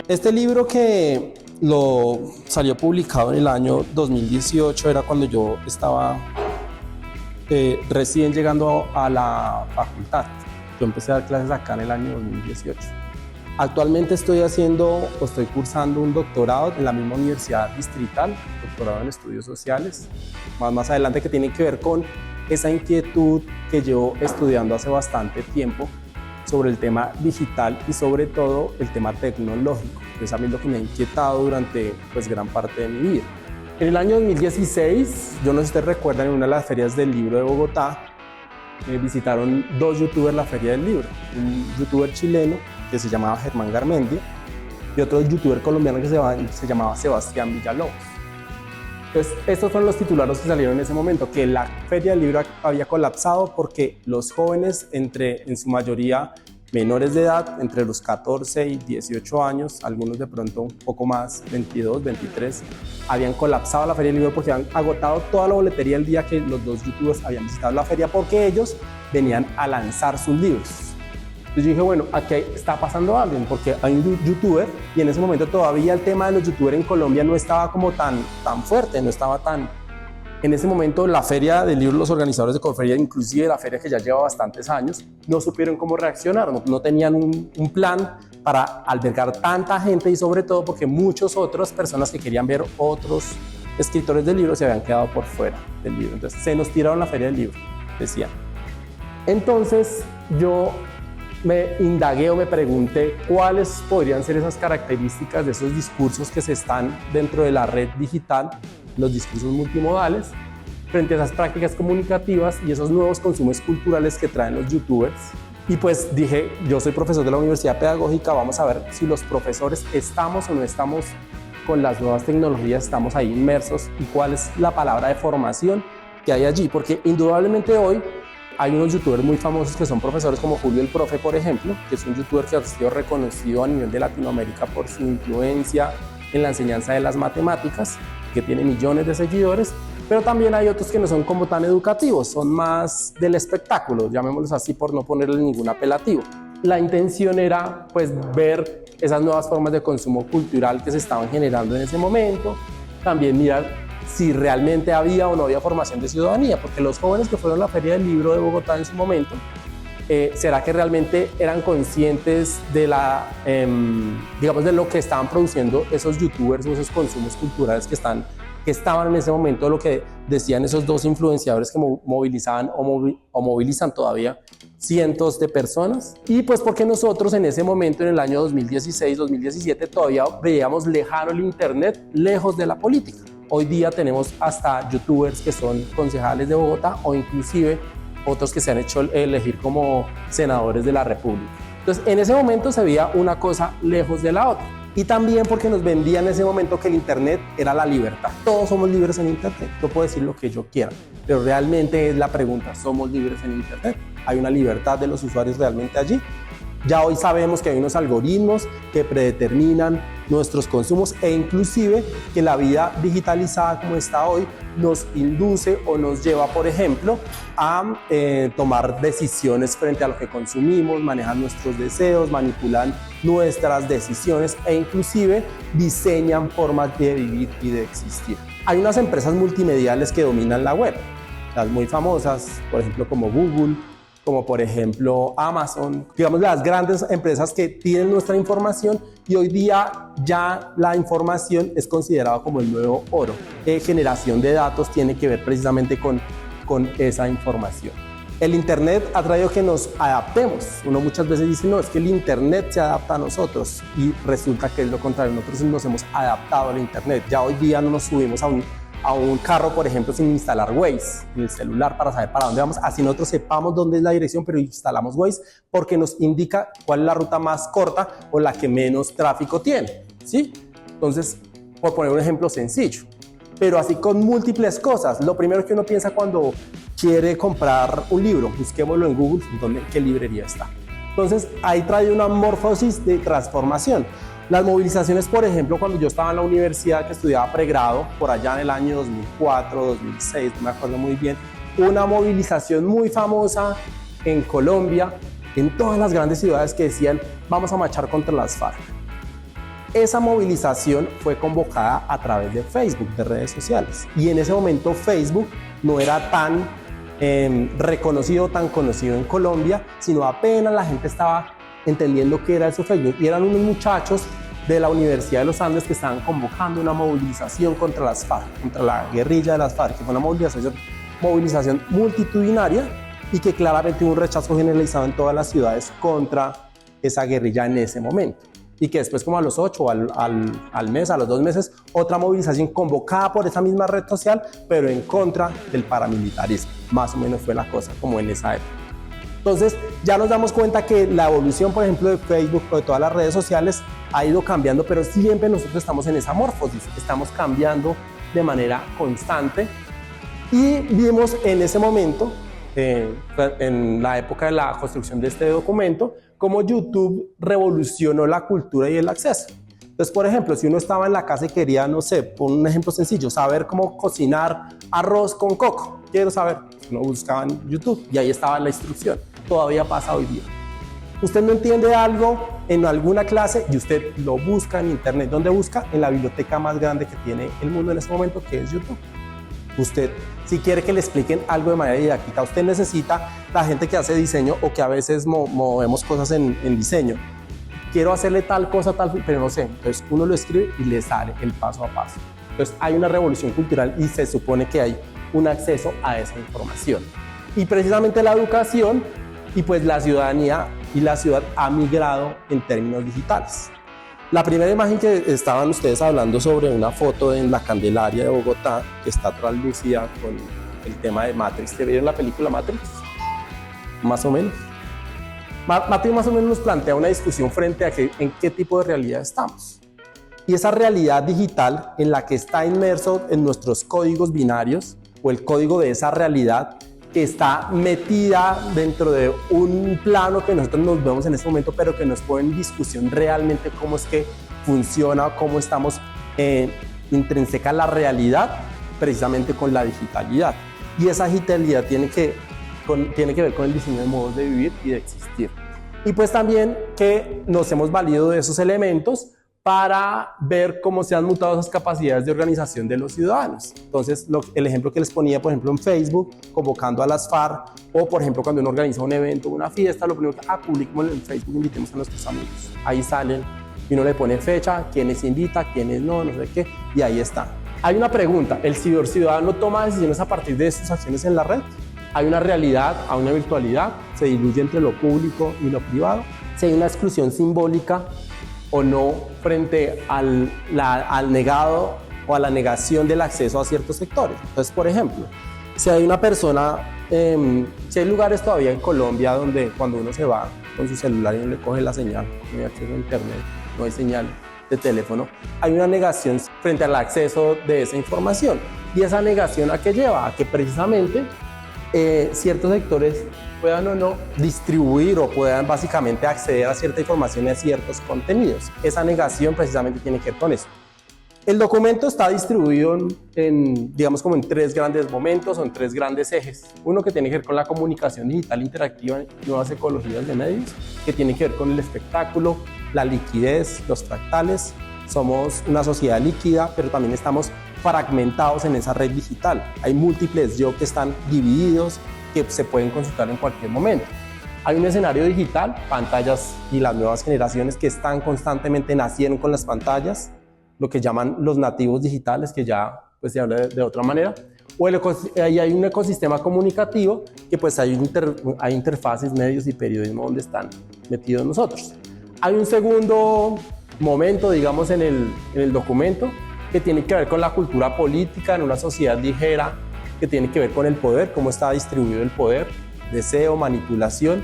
Este libro que lo salió publicado en el año 2018 era cuando yo estaba recién llegando a la facultad. Yo empecé a dar clases acá en el año 2018. Actualmente estoy cursando un doctorado en la misma universidad distrital, doctorado en estudios sociales, más adelante, que tiene que ver con esa inquietud que llevo estudiando hace bastante tiempo sobre el tema digital y sobre todo el tema tecnológico, que es a mí lo que me ha inquietado durante gran parte de mi vida. En el año 2016, yo no sé si ustedes recuerdan, en una de las ferias del libro de Bogotá, visitaron dos youtubers la feria del libro, un youtuber chileno que se llamaba Germán Garmendia y otro youtuber colombiano que se llamaba Sebastián Villalobos. Entonces, estos fueron los titulares que salieron en ese momento, que la feria del libro había colapsado porque los jóvenes, en su mayoría menores de edad, entre los 14 y 18 años, algunos de pronto un poco más, 22, 23, habían colapsado la feria del libro porque habían agotado toda la boletería el día que los dos youtubers habían visitado la feria, porque ellos venían a lanzar sus libros. Entonces yo dije, bueno, aquí está pasando algo, porque hay un youtuber y en ese momento todavía el tema de los youtubers en Colombia no estaba como tan fuerte, no estaba tan... En ese momento la feria del libro, los organizadores de Corferia, inclusive la feria que ya lleva bastantes años, no supieron cómo reaccionar, no tenían un plan para albergar tanta gente, y sobre todo porque muchas otras personas que querían ver otros escritores del libro se habían quedado por fuera del libro. Entonces se nos tiraron la feria del libro, decían. Entonces yo me indagué o me pregunté cuáles podrían ser esas características de esos discursos que se están dentro de la red digital, los discursos multimodales, frente a esas prácticas comunicativas y esos nuevos consumos culturales que traen los youtubers. Y pues dije, yo soy profesor de la Universidad Pedagógica, vamos a ver si los profesores estamos o no estamos con las nuevas tecnologías, estamos ahí inmersos, y cuál es la palabra de formación que hay allí, porque indudablemente hoy hay unos youtubers muy famosos que son profesores, como Julio el Profe, por ejemplo, que es un youtuber que ha sido reconocido a nivel de Latinoamérica por su influencia en la enseñanza de las matemáticas, que tiene millones de seguidores, pero también hay otros que no son como tan educativos, son más del espectáculo, llamémoslos así por no ponerle ningún apelativo. La intención era pues ver esas nuevas formas de consumo cultural que se estaban generando en ese momento, también mirar si realmente había o no había formación de ciudadanía, porque los jóvenes que fueron a la Feria del Libro de Bogotá en su momento, ¿será que realmente eran conscientes de de lo que estaban produciendo esos youtubers o esos consumos culturales que estaban en ese momento, lo que decían esos dos influenciadores que movilizaban o movilizan todavía cientos de personas? Y pues porque nosotros en ese momento, en el año 2016, 2017, todavía veíamos lejano el internet, lejos de la política. Hoy día tenemos hasta youtubers que son concejales de Bogotá, o inclusive otros que se han hecho elegir como senadores de la República. Entonces, en ese momento se veía una cosa lejos de la otra. Y también porque nos vendían en ese momento que el internet era la libertad. Todos somos libres en internet, yo puedo decir lo que yo quiera, pero realmente es la pregunta, ¿somos libres en internet? ¿Hay una libertad de los usuarios realmente allí? Ya hoy sabemos que hay unos algoritmos que predeterminan nuestros consumos, e inclusive que la vida digitalizada como está hoy nos induce o nos lleva, por ejemplo, a tomar decisiones frente a lo que consumimos, manejan nuestros deseos, manipulan nuestras decisiones e inclusive diseñan formas de vivir y de existir. Hay unas empresas multimediales que dominan la web, las muy famosas, por ejemplo, como Google, como por ejemplo Amazon, digamos las grandes empresas que tienen nuestra información, y hoy día ya la información es considerada como el nuevo oro. Generación de datos tiene que ver precisamente con esa información. El internet ha traído que nos adaptemos. Uno muchas veces dice, no, es que el internet se adapta a nosotros, y resulta que es lo contrario, nosotros nos hemos adaptado al internet. Ya hoy día no nos subimos a un carro, por ejemplo, sin instalar Waze en el celular para saber para dónde vamos, así nosotros sepamos dónde es la dirección, pero instalamos Waze porque nos indica cuál es la ruta más corta o la que menos tráfico tiene, ¿sí? Entonces, por poner un ejemplo sencillo, pero así con múltiples cosas. Lo primero que uno piensa cuando quiere comprar un libro, busquémoslo en Google, ¿qué librería está? Entonces, ahí trae una morfosis de transformación. Las movilizaciones, por ejemplo, cuando yo estaba en la universidad, que estudiaba pregrado, por allá en el año 2004, 2006, no me acuerdo muy bien, una movilización muy famosa en Colombia, en todas las grandes ciudades, que decían, vamos a marchar contra las FARC. esa movilización fue convocada a través de Facebook, de redes sociales. Y en ese momento Facebook no era tan reconocido, tan conocido en Colombia, sino apenas la gente estaba entendiendo qué era eso Facebook. Y eran unos muchachos de la Universidad de los Andes que estaban convocando una movilización contra las FARC, contra la guerrilla de las FARC, que fue una movilización multitudinaria y que claramente hubo un rechazo generalizado en todas las ciudades contra esa guerrilla en ese momento. Y que después, como a los 8 o al mes, a los 2 meses, otra movilización convocada por esa misma red social, pero en contra del paramilitarismo. Más o menos fue la cosa como en esa época. Entonces ya nos damos cuenta que la evolución, por ejemplo, de Facebook o de todas las redes sociales ha ido cambiando, pero siempre nosotros estamos en esa morfosis, estamos cambiando de manera constante. Y vimos en ese momento, en la época de la construcción de este documento, cómo YouTube revolucionó la cultura y el acceso. Entonces, por ejemplo, si uno estaba en la casa y quería, no sé, por un ejemplo sencillo, saber cómo cocinar arroz con coco, quiero saber, uno buscaba en YouTube y ahí estaba la instrucción. Todavía pasa hoy día. Usted no entiende algo en alguna clase y usted lo busca en internet. ¿Dónde busca? En la biblioteca más grande que tiene el mundo en este momento, que es YouTube. Usted, si quiere que le expliquen algo de manera didáctica, usted necesita la gente que hace diseño o que a veces movemos cosas en diseño. Quiero hacerle tal cosa, tal, pero no sé. Entonces uno lo escribe y le sale el paso a paso. Entonces hay una revolución cultural y se supone que hay un acceso a esa información. Y precisamente la educación y pues la ciudadanía y la ciudad ha migrado en términos digitales. La primera imagen que estaban ustedes hablando sobre una foto en la Candelaria de Bogotá que está traslucida con el tema de Matrix. ¿Te vieron la película Matrix? Más o menos. Matrix más o menos nos plantea una discusión frente a en qué tipo de realidad estamos. Y esa realidad digital en la que está inmerso en nuestros códigos binarios o el código de esa realidad que está metida dentro de un plano que nosotros nos vemos en este momento, pero que nos pone en discusión realmente cómo es que funciona, cómo estamos intrínseca la realidad, precisamente con la digitalidad. Y esa digitalidad tiene que ver con el diseño de modos de vivir y de existir. Y pues también que nos hemos valido de esos elementos para ver cómo se han mutado esas capacidades de organización de los ciudadanos. Entonces, el ejemplo que les ponía, por ejemplo, en Facebook, convocando a las FARC, o por ejemplo, cuando uno organiza un evento, una fiesta, lo primero que publiquemos en Facebook, invitemos a nuestros amigos. Ahí salen y uno le pone fecha, quiénes invita, quiénes no, no sé qué, y ahí está. Hay una pregunta, ¿el ciudadano toma decisiones a partir de sus acciones en la red? ¿Hay una realidad, hay una virtualidad? ¿Se diluye entre lo público y lo privado? ¿Si hay una exclusión simbólica o no frente al negado o a la negación del acceso a ciertos sectores? Entonces, por ejemplo, si hay una persona, si hay lugares todavía en Colombia donde cuando uno se va con su celular y no le coge la señal, no hay acceso a internet, no hay señal de teléfono, hay una negación frente al acceso de esa información. ¿Y esa negación a qué lleva? A que precisamente ciertos sectores puedan o no distribuir o puedan básicamente acceder a cierta información y a ciertos contenidos. Esa negación precisamente tiene que ver con eso. El documento está distribuido digamos como en 3 grandes momentos o en 3 grandes ejes. Uno que tiene que ver con la comunicación digital interactiva y nuevas ecologías de medios, que tiene que ver con el espectáculo, la liquidez, los fractales. Somos una sociedad líquida, pero también estamos fragmentados en esa red digital. Hay múltiples yo que están divididos, que se pueden consultar en cualquier momento. Hay un escenario digital, pantallas y las nuevas generaciones que están constantemente naciendo con las pantallas, lo que llaman los nativos digitales, que ya pues, se habla de otra manera. O ahí hay un ecosistema comunicativo que pues hay interfaces, medios y periodismo donde están metidos nosotros. Hay un segundo momento, digamos, en el documento que tiene que ver con la cultura política en una sociedad ligera, que tiene que ver con el poder, cómo está distribuido el poder, deseo, manipulación,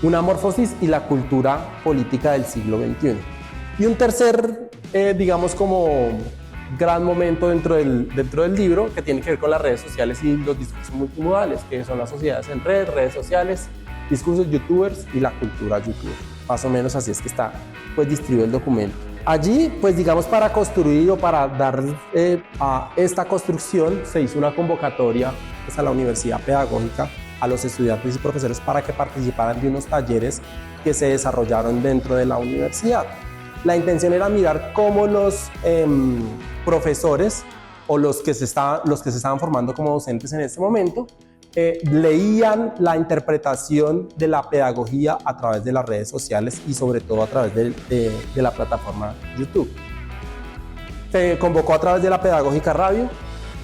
una morfosis y la cultura política del siglo XXI. Y un tercer, digamos, como gran momento dentro del libro que tiene que ver con las redes sociales y los discursos multimodales, que son las sociedades en red, redes sociales, discursos youtubers y la cultura youtuber. Más o menos así es que está pues distribuido el documento. Allí, pues digamos, para construir o para dar a esta construcción se hizo una convocatoria pues, a la Universidad Pedagógica, a los estudiantes y profesores para que participaran de unos talleres que se desarrollaron dentro de la universidad. La intención era mirar cómo los profesores o los que se estaban formando como docentes en este momento leían la interpretación de la pedagogía a través de las redes sociales y sobre todo a través de la plataforma YouTube. Se convocó a través de la Pedagógica Radio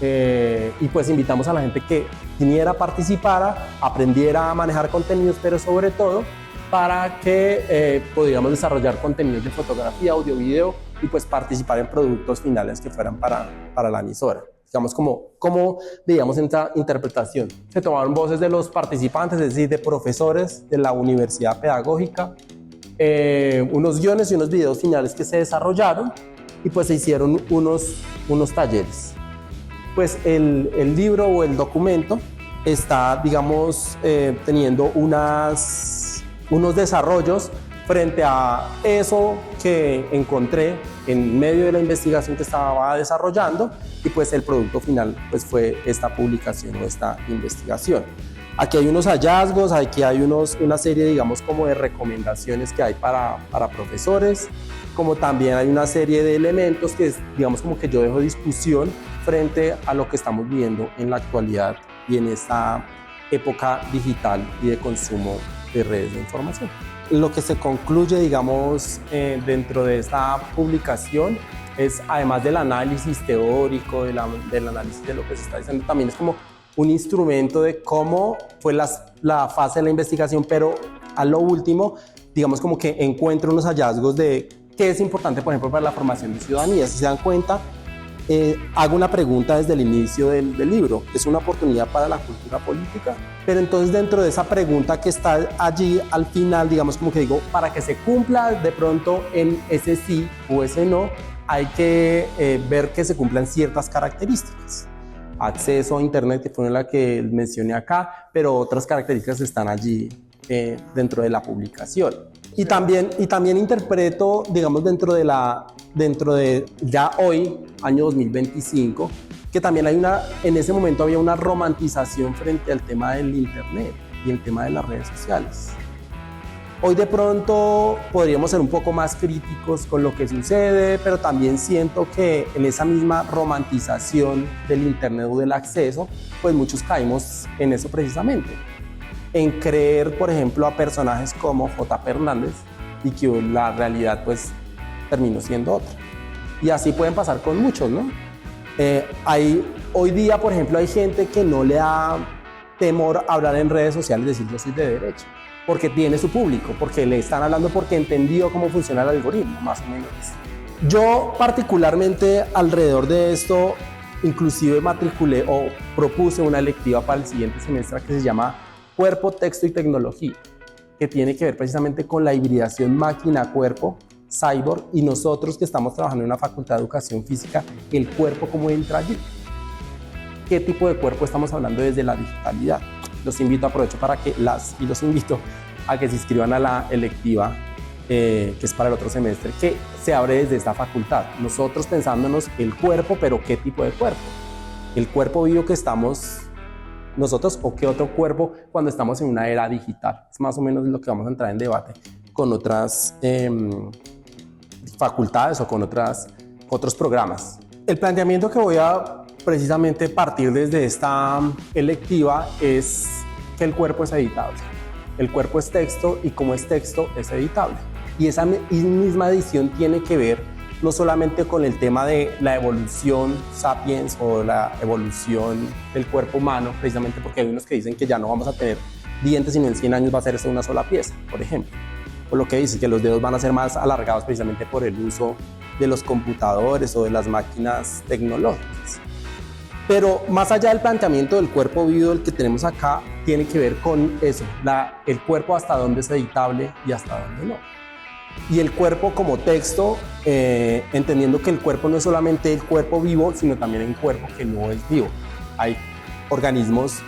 y pues invitamos a la gente que viniera, participara, aprendiera a manejar contenidos, pero sobre todo para que pudiéramos desarrollar contenidos de fotografía, audio, video y pues participar en productos finales que fueran para la emisora. Digamos, como veíamos esta interpretación. Se tomaron voces de los participantes, es decir, de profesores de la Universidad Pedagógica, unos guiones y unos videos finales que se desarrollaron y pues se hicieron unos talleres. Pues el libro o el documento está, digamos, teniendo unos desarrollos frente a eso que encontré en medio de la investigación que estaba desarrollando y pues el producto final pues fue esta publicación o esta investigación. Aquí hay unos hallazgos, aquí hay una serie, digamos, como de recomendaciones que hay para profesores, como también hay una serie de elementos que, digamos, como que yo dejo discusión frente a lo que estamos viviendo en la actualidad y en esta época digital y de consumo de redes de información. Lo que se concluye, digamos, dentro de esta publicación es, además del análisis teórico, del análisis de lo que se está diciendo, también es como un instrumento de cómo fue la fase de la investigación, pero a lo último, digamos, como que encuentro unos hallazgos de qué es importante, por ejemplo, para la formación de ciudadanía. Si se dan cuenta, hago una pregunta desde el inicio del libro. ¿Es una oportunidad para la cultura política? Pero entonces dentro de esa pregunta que está allí al final, digamos, como que digo, para que se cumpla de pronto en ese sí o ese no, hay que ver que se cumplan ciertas características. Acceso a Internet, que fue la que mencioné acá, pero otras características están allí dentro de la publicación. Y también interpreto, digamos, dentro de ya hoy, año 2025, que también en ese momento había una romantización frente al tema del Internet y el tema de las redes sociales. Hoy de pronto podríamos ser un poco más críticos con lo que sucede, pero también siento que en esa misma romantización del Internet o del acceso, pues muchos caímos en eso precisamente. En creer, por ejemplo, a personajes como J.P. Hernández y que la realidad pues terminó siendo otra. Y así pueden pasar con muchos, ¿no? Hoy día, por ejemplo, hay gente que no le da temor a hablar en redes sociales y decir yo soy de derecha, porque tiene su público, porque le están hablando, porque entendió cómo funciona el algoritmo, más o menos. Yo particularmente alrededor de esto, inclusive matriculé o propuse una electiva para el siguiente semestre que se llama Cuerpo, Texto y Tecnología, que tiene que ver precisamente con la hibridación máquina-cuerpo, cyborg, y nosotros que estamos trabajando en una facultad de educación física, el cuerpo cómo entra allí. ¿Qué tipo de cuerpo estamos hablando desde la digitalidad? Los invito, aprovecho para que los invito a que se inscriban a la electiva que es para el otro semestre, que se abre desde esta facultad. Nosotros pensándonos el cuerpo, pero ¿qué tipo de cuerpo? El cuerpo vivo que estamos nosotros o qué otro cuerpo cuando estamos en una era digital. Es más o menos lo que vamos a entrar en debate con otras facultades o con otros programas. El planteamiento que voy a precisamente partir desde esta electiva es que el cuerpo es editable. El cuerpo es texto y como es texto es editable. Y esa misma edición tiene que ver no solamente con el tema de la evolución sapiens o la evolución del cuerpo humano, precisamente porque hay unos que dicen que ya no vamos a tener dientes sino en 100 años va a ser eso una sola pieza, por ejemplo. O lo que dice que los dedos van a ser más alargados precisamente por el uso de los computadores o de las máquinas tecnológicas. Pero más allá del planteamiento del cuerpo vivo, el que tenemos acá, tiene que ver con eso, el cuerpo hasta dónde es editable y hasta dónde no. Y el cuerpo como texto, entendiendo que el cuerpo no es solamente el cuerpo vivo, sino también el cuerpo que no es vivo. Hay organismos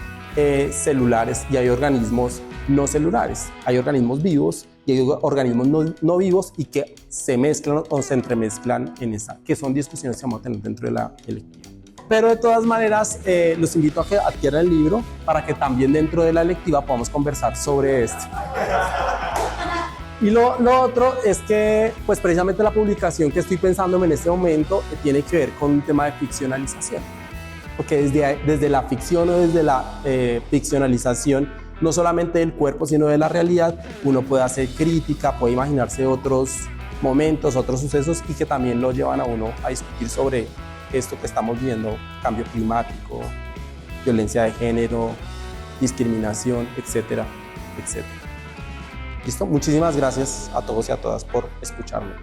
celulares y hay organismos no celulares. Hay organismos vivos y hay organismos no vivos y que se mezclan o se entremezclan en esa, que son discusiones que vamos a tener dentro de la electiva. Pero de todas maneras, los invito a que adquieran el libro para que también dentro de la electiva podamos conversar sobre esto. Y lo otro es que, pues precisamente la publicación que estoy pensando en este momento tiene que ver con un tema de ficcionalización. Porque desde la ficción o desde la ficcionalización, no solamente del cuerpo, sino de la realidad, uno puede hacer crítica, puede imaginarse otros momentos, otros sucesos y que también lo llevan a uno a discutir sobre esto que estamos viviendo, cambio climático, violencia de género, discriminación, etcétera, etcétera. ¿Listo? Muchísimas gracias a todos y a todas por escucharme.